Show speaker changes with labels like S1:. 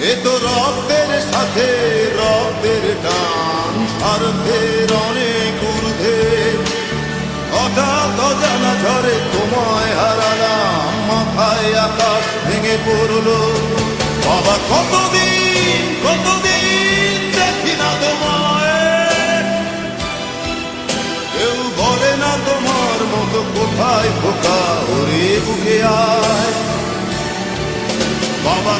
S1: এ তো রক্তের সাথে রক্তের টান, স্বার্থের অনেক ঊর্ধ্বে। হঠাৎ অজানা ঝড়ে তোমায় হারালাম, মাথায় আকাশ ভেঙে পড়লো। বাবা কতদিন কতদিন দেখি না তোমায়, কেউ বলে না তোমার মতো কোথায় খোকা, ওরে বুকে আয়। বাবা